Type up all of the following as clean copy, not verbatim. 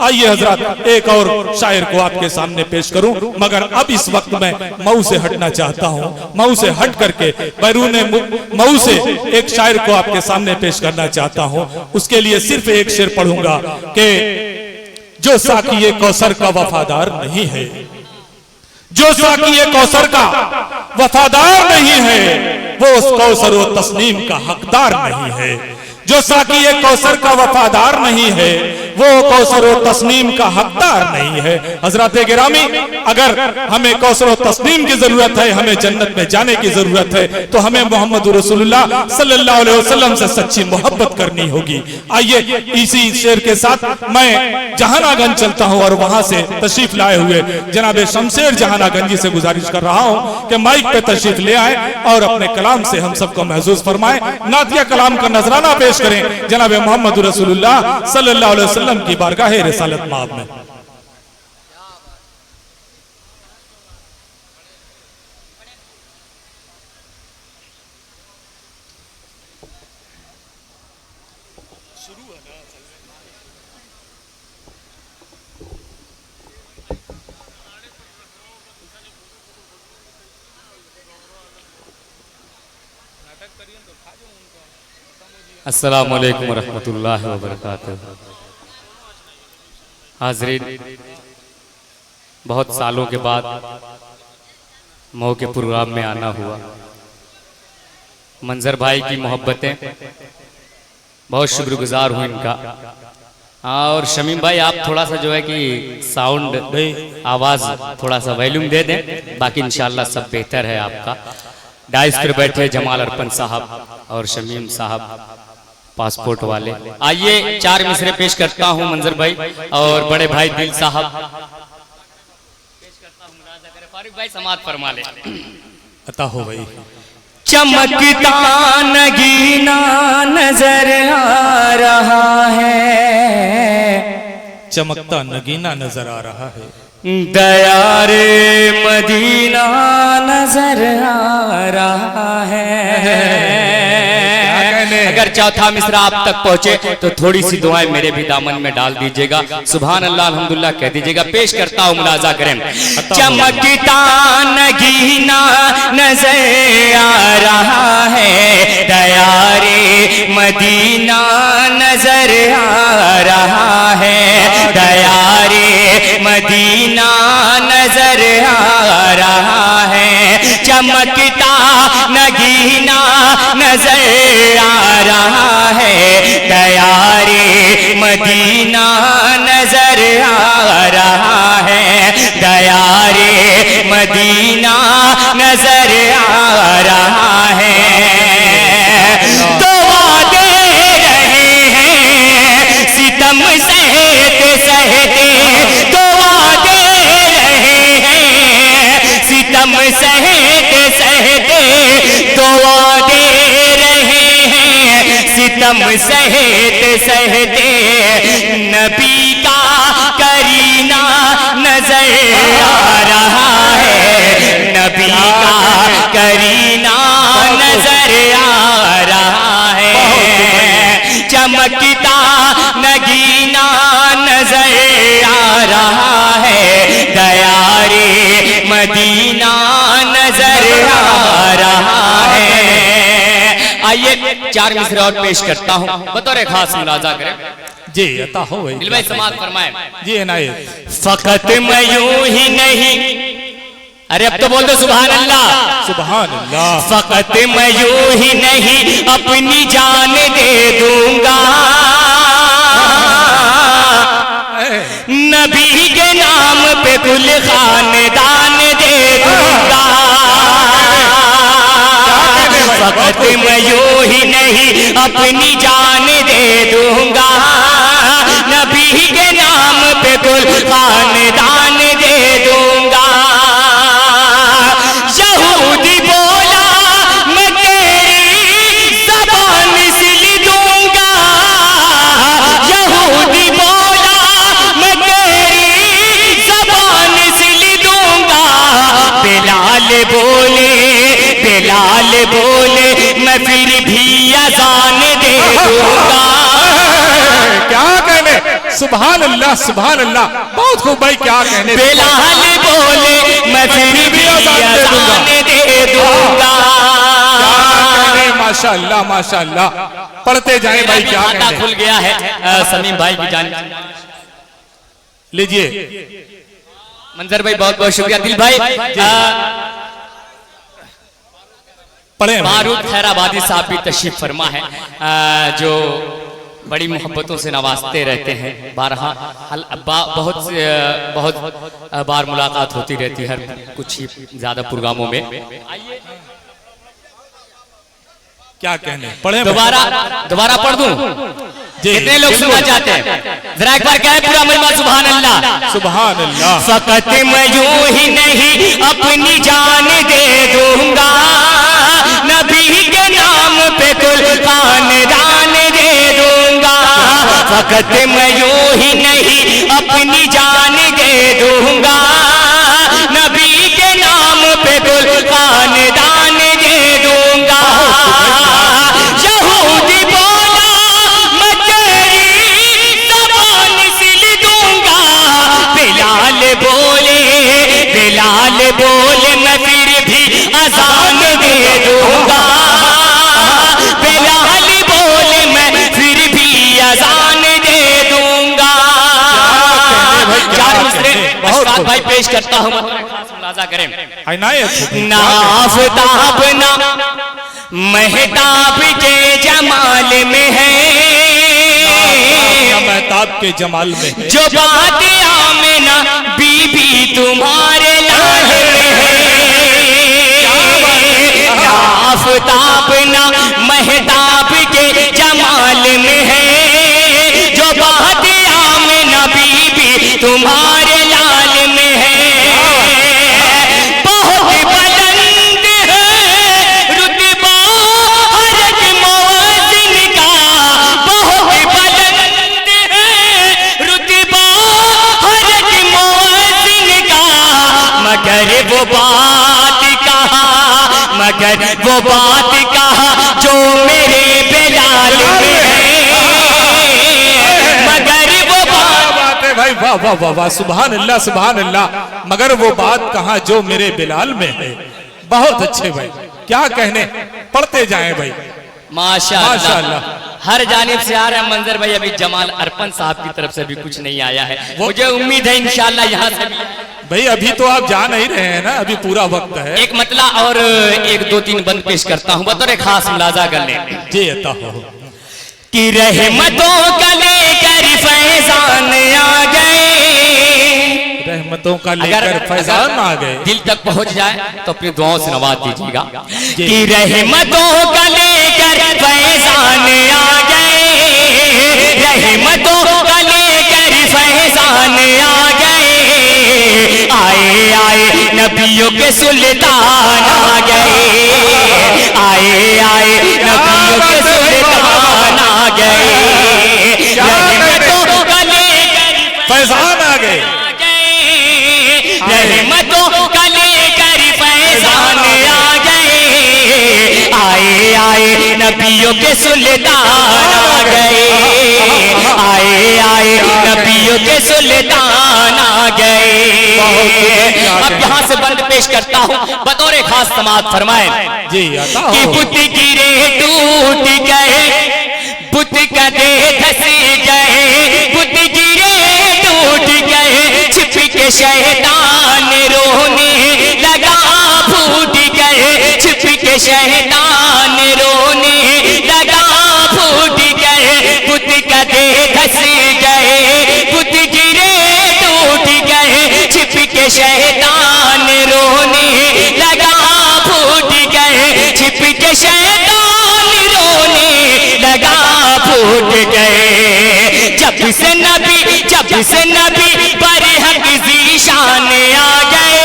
आइए हजरत एक और शायर को आपके सामने पेश करूं, मगर अब इस वक्त मैं मऊ से हटना चाहता हूं। मऊ से हट करके बैरून मऊ से एक शायर को आपके सामने पेश करना चाहता हूं। उसके लिए सिर्फ एक शेर पढ़ूंगा कि जो साकी कौसर का वफादार नहीं है, जो साकी कौसर का वफादार नहीं है, वो उस कौसर व तस्नीम का हकदार नहीं है। जो साकी कौसर का वफादार नहीं है, वो कौसर व तस्नीम का हकदार नहीं है। हजरत गिरामी, अगर हमें कौसर व तस्नीम की जरूरत है, हमें जन्नत में जाने की जरूरत है, तो हमें मोहम्मद रसूलुल्लाह सल्लल्लाहु अलैहि वसल्लम से सच्ची मोहब्बत करनी होगी। आइए इसी शेर के साथ मैं जहानागंज चलता हूं और वहां से तशरीफ लाए हुए जनाब शमशेर जहानागंजी से गुजारिश कर रहा हूं कि माइक पे तशरीफ ले आए और अपने कलाम से हम सबको महसूस फरमाए। नातिया कलाम का नजराना पेश करें जनाब मोहम्मद रसूलुल्लाह सल्लल्लाहु अलैहि वसल्लम की बारगाह रिसालत माब में। अस्सलामु अलैकुम वरहमतुल्लाहि वबरकातुहू। हाज़रीन, बहुत सालों के बाद मऊ के प्रोग्राम में आना हुआ। मंजर भाई की मोहब्बतें, बहुत शुक्रगुजार हूँ इनका। और शमीम भाई, आप थोड़ा सा जो है कि साउंड आवाज़ थोड़ा सा वॉल्यूम दे दें, बाकी इंशाल्लाह सब बेहतर है आपका। डाइस पर बैठे जमाल अरपन साहब और शमीम साहब पासपोर्ट वाले। आइए चार मिसरे पेश करता हूं मंजर भाई और बड़े भाई दिल साहब पेश करता हूं। मुरादा करे फारूक भाई समाअत फरमा ले। अता हो भाई। चमकता नगीना नजर आ रहा है, चमकता नगीना नजर आ रहा है, दयारे मदीना नजर आ रहा है। अगर चौथा मिसरा आप तक पहुंचे तो थोड़ी सी दुआएं मेरे भी दामन में डाल दीजिएगा। सुभान अल्लाह अल्हम्दुलिल्लाह कह दीजिएगा। पेश करता हूं, मुलाजा करें। चमकता नगीना नजर आ रहा है, दयारे मदीना नजर आ रहा है, दयारे मदीना नजर आ रहा है। चमकता नगीना नजर आ रहा है, दयारे मदीना नजर आ रहा है, दयारे मदीना नजर आ रहा है। तो वादे रहे हैं सितम सहते सहते, तो वादे रहे हैं सितम सहते सहते, तो वादे रहे हैं सितम सहते सहते। नबी का करीना नजर आ रहा है, नबी का करीना नजर आ रहा है। चमकता नगीना नजर आ रहा है, दयारे मदीना नजर आ रहा है। आइए चार मिसरे और पेश करता हूं, बतौर खास मुलाजा करें। जी अता हो भाई। दिल भाई समाअत फरमाएं। जी इनायत। फकत मैं यूं ही नहीं, अरे अब तो बोल दो सुभान अल्लाह। सुभान अल्लाह। फकत मैं यूं ही नहीं अपनी जान दे दूंगा, नबी के नाम पे कुल खानदान दे दूंगा। फकत मैं यूं ही नहीं अपनी जान दे दूंगा, नबी के नाम पे कुल खानदान दे दूंगा। यहूदी बोला मैं तेरी ज़बान सिल दूंगा, यहूदी बोला मैं तेरी ज़बान सिल दूंगा। बिलाल बोले, बिलाल बोले मैं फिर भी अज़ान दे दूंगा। क्या कहने, सुभान अल्लाह सुभान अल्लाह, बहुत खूब भाई, क्या कहने। बिलाल बोले मैं फिर भी अज़ान दे दूंगा। माशाअल्लाह माशाअल्लाह, पढ़ते जाएं भाई, क्या कहने। खुल गया है समीम भाई की जान। लीजिए मंजर भाई, बहुत बहुत शुक्रिया। दिल भाई पढ़े। बारूद खैराबादी साहब भी तशरीफ फरमा है, जो बड़ी मोहब्बतों से नवाजते रहते हैं। बारहा बहुत बार मुलाकात होती रहती है, हर कुछ ही ज्यादा प्रोग्रामों में। क्या कहने, पढ़े। दोबारा पढ़ दूं? कितने लोग सुनना चाहते हैं? जरा एक बार क्या है पूरा मजमा? सुभान अल्लाह सुभान अल्लाह। फकत मैं यूं ही नहीं अपनी जान दे दूंगा, नबी के नाम पे कुल खानदान दे दूंगा। फकत मैं यूं ही नहीं अपनी जान दे दूंगा, नबी के नाम पे कुल खानदान दे दूंगा। यहूदी बोला मैं तेरी ज़बान सिल दूंगा, बिलाल बोले मैं फिर भी अज़ान दे दूंगा। बिलाल बोले मैं फिर भी अज़ान दे दूंगा। चार मिसरे भाई पेश करता हूँ, मुलाजा करें। ना आफ़ताब ना महताब के जमाल में है, महताब के जमाल में है, जो बात आमिना बीबी तुम्हारे लाहे में है। ना आफ़ताब ना महताब के जमाल में है, जो बात आमिना बीबी तुम्हारे लाल में है। बहुत बुलंद है रुतबा हरज मौज़िन का, बहुत बुलंद है रुतबा हरज मौज़िन का। मगर वो बात कहा जो मेरे बिलाल में है। मगर वो बात है भाई, वाह वाह वाह वाह, सुभान अल्लाह सुभान अल्लाह। मगर वो बात कहाँ जो मेरे बिलाल में है। बहुत अच्छे भाई, क्या कहने, पढ़ते जाएं भाई। माशाअल्लाह। हर जानिब से आ रहा है मंजर भाई। अभी जमाल अरपन साहब की तरफ से भी कुछ नहीं आया है, मुझे उम्मीद है इंशाअल्लाह यहाँ से भाई। अभी तो आप जा नहीं रहे हैं ना, अभी पूरा वक्त है। एक मतला और एक दो तीन बंद पेश करता हूँ, बतौर खास मुलाजा कर ले। जी अता हो कि रहमतों का लेकर फैजान आ गए, रहमतों का लेकर फैजान आ गए। दिल तक पहुंच जाए तो अपनी दुआओं से नवाज दीजिएगा। कि रहमतों का लेकर फैजान आ गए, रहमतों का लेकर फैजान आ गए। आए आए नबियों के सुल्तान आ गए, आए आए नबियों के सुल्तान आ गए। रहमतों का लेकर फैजान आ गए, रहमतों का लेकर फैजान आ गए। आए आए नबियों के सुल्तान आ गए, आए आए नबियों के सुल्तान आ गए। अब यहाँ से बंद पेश करता हूँ, बतौर खास समाअत फरमाए। जी अता हो। कि बुत गिरे टूट गए, बुत कदे धस गए, बुत गिरे टूट गए, छिप के शैतान रोने लगा फूट गए, छिप के शैतान रोने लगा फूट गए। बुत कदे धस गए, बुत गिरे टूट गए, छिप के शैतान रोने लगा फूट गए, छिप के शैतान रोने लगा फूट गए। जब से नबी बरहक ज़ीशान आ गए,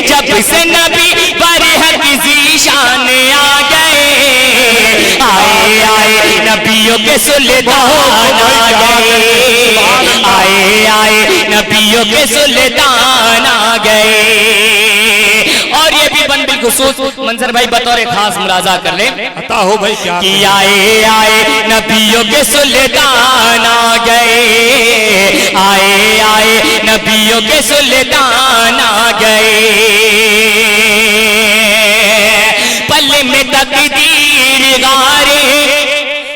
जब से नबी बरहक ज़ीशान आ गए। आए आए नबियों के सुल्तान आ गए, आए आए नबियों के सुल्तान आ गए। और ये भी बंद बिलखुसूस मंजर भाई बतौर खास मुलाजा कर ले। अता हो भाई क्या कि आए आए नबियों के सुल्तान आ गए, आए आए नबियों के सुल्तान आ गए। पल में तकदीर गारे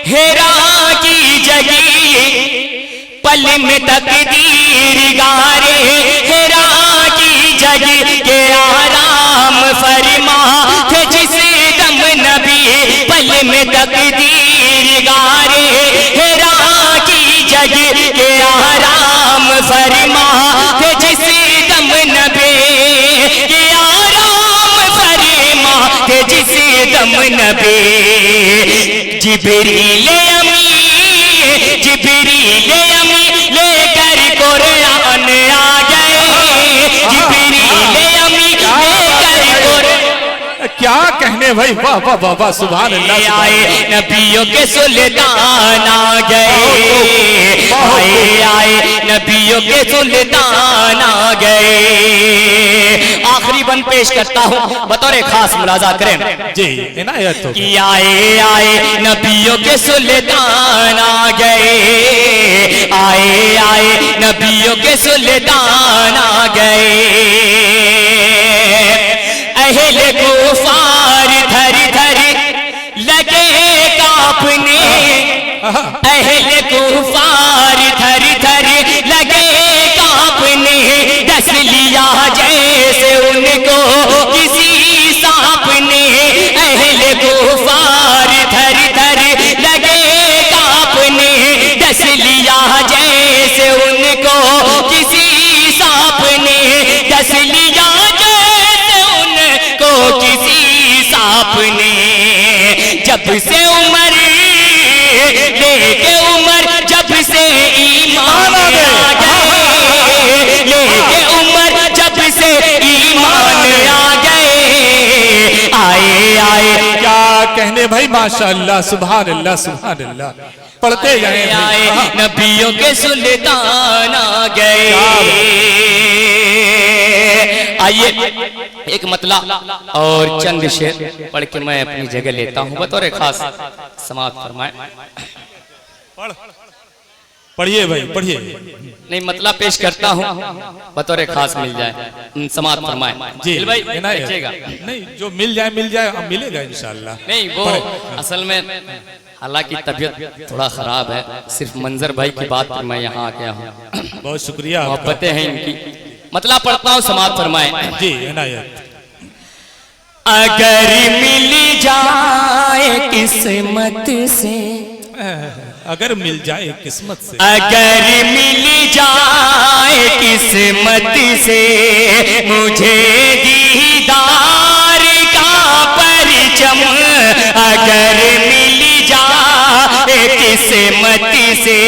हेरा की जगी, पल में तकदीर गारे हेरा की जगी के आराम फरमा थे जिस दम नबी। पल में तकदीर गारे हेरा की जगी के आराम फरमा थे जिस दम नबी, के आराम फरमा थे जिस दम नबी। जिब्रील अमी, जिब्रील अमी लेकर कुरान आ गए, जिब्रील अमी लेकर कुरान। क्या कहने भाई, वाह वाह वाह वाह, सुभान अल्लाह। आए नबियों के सुल्तान आ गए, आए आए नबियों के सुल्तान आ गए। आखिरी बंद पेश करता हूँ बतौर खास मुलाजा करें जी, इनायत हो। कि आए आए नबियों के सुल्तान आ गए, आए आए नबियों के सुल्तान आ गए। अहले कुफार धर धर लगे कांपने, अहले कुफार धर धर लगे कांपने। डस लिया जैसे उनको किसी सांप ने, अहले कुफार धर धर लगे कांपने। डस लिया जैसे उनको किसी सांप ने, डस लिया किसी सांप ने। जब से उमर लेके उमर, जब से ईमान आ गए, लेके उमर जब से ईमान आ गए। आए आए क्या कहने भाई, माशाअल्लाह, सुभान अल्लाह, सुभान अल्लाह। पढ़ते जाएं आए नबियों के सुल्तान आ गए। आइए एक मतला और चंद शेर पढ़ के मैं अपनी जगह लेता हूँ बतौर खास समाप्त फरमाए। पढ़िए भाई, पढ़िए। नहीं मतला पेश करता हूँ बतौर खास मिल जाए समाप्त फरमाए। जी भाई देखिएगा, नहीं जो मिल जाए मिलेगा इंशाल्लाह। नहीं वो असल में हालांकि तबीयत थोड़ा खराब है, सिर्फ मंजर भाई की बात पर मैं यहाँ आ गया हूँ। बहुत शुक्रिया, मोहब्बतें हैं इनकी। मतलब पढ़ता हूँ समाप्त फरमाए जी, इनायत। अगर मिल जाए किस्मत से, अगर मिल जाए किस्मत से, अगर मिल जाए किस्मत से मुझे दीदार का परचम। अगर मिल जाए किस्मत से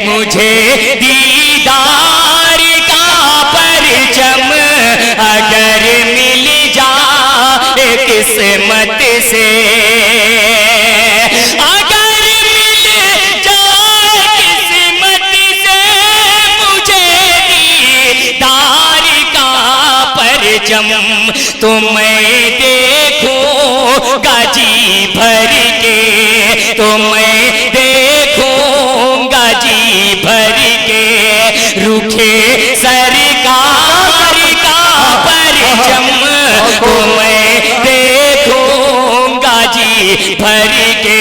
मुझे दीदार का परचम। अगर मिल जाए किस्मत से, अगर मिल जाए किस्मत से मुझे दीदार का परचम। तो मैं देखूंगा जी भर के, तो मैं देखूंगा जी भर के रूखे सरकार का परचम। तो मैं देखूंगा जी भर के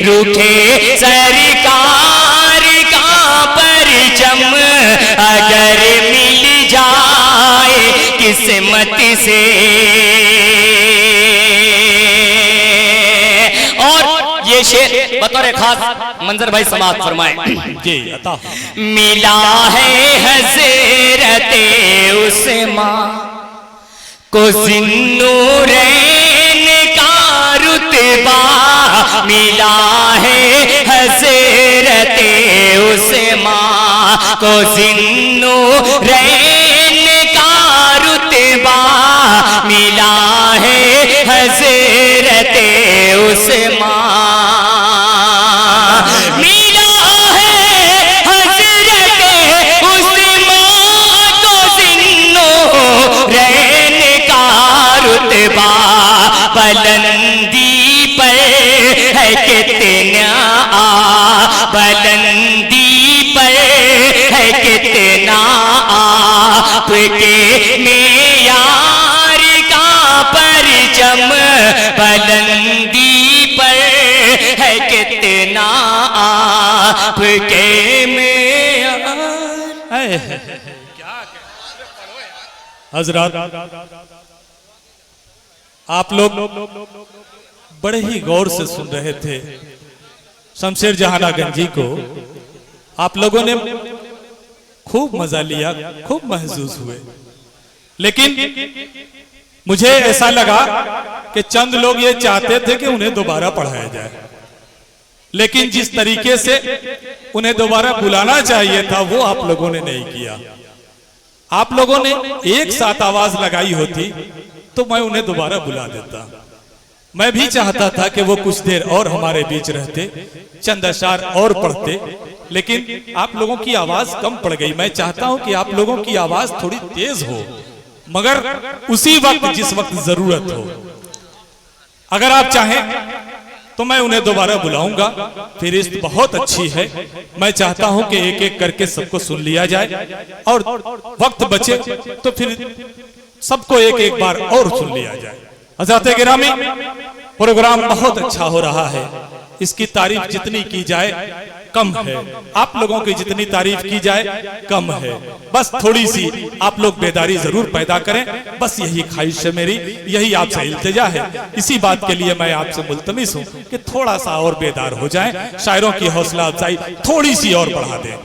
रूखे सरकार का परचम। अगर मिल जाए किस्मत से। और ये शेर बतौर खास मंजर भाई समाप्त फरमाए जी, अता। मिला है हज़रते उस्मान को ज़िन्नूरैन का रुतबा। मिला है हज़रते उस्मान को ज़िन्नूरैन का रुतबा। मिला है हज़रते उस्मान। मिला है हज़रते उस्मान को ज़िन्नूरैन का रुतबा। बुलंदी पर है कितना बुलंदी पर है कितना आपके मेयार का परचम बुलंदी पर है कितना आपके मेयार। हजरत आप लोग बड़े ही गौर से सुन रहे थे शमशेर जहां गंजी को। आप लोगों ने खूब मजा लिया, खूब महसूस हुए, लेकिन मुझे ऐसा लगा कि चंद लोग ये चाहते थे कि उन्हें दोबारा पढ़ाया जाए, लेकिन जिस तरीके से उन्हें दोबारा बुलाना चाहिए था वो आप लोगों ने नहीं किया। आप लोगों ने एक साथ आवाज लगाई होती तो मैं उन्हें दोबारा बुला देता। मैं भी चाहता था कि वो कुछ देर और हमारे बीच रहते, चंद अशार और पढ़ते, लेकिन आप लोगों की आवाज कम पड़ गई। मैं चाहता हूं कि आप लोगों की आवाज थोड़ी तेज हो, मगर उसी वक्त जिस वक्त जरूरत हो। अगर आप चाहें तो मैं उन्हें दोबारा बुलाऊंगा। फिरिस्त बहुत अच्छी है, मैं चाहता हूं कि एक एक करके सबको सुन लिया जाए, और वक्त बचे तो फिर सबको एक एक बार और सुन लिया जाए। हज़रात गिरामी, प्रोग्राम बहुत अच्छा हो रहा है, इसकी तारीफ जितनी की जाए कम है, आप लोगों की जितनी तारीफ की जाए कम है। बस थोड़ी सी आप लोग बेदारी जरूर पैदा करें, बस यही ख्वाहिश है मेरी, यही आपसे इल्तिजा है। इसी बात के लिए मैं आपसे मुल्तमिस हूं कि थोड़ा सा और बेदार हो जाएं, शायरों की हौसला अफजाई थोड़ी सी और बढ़ा दें।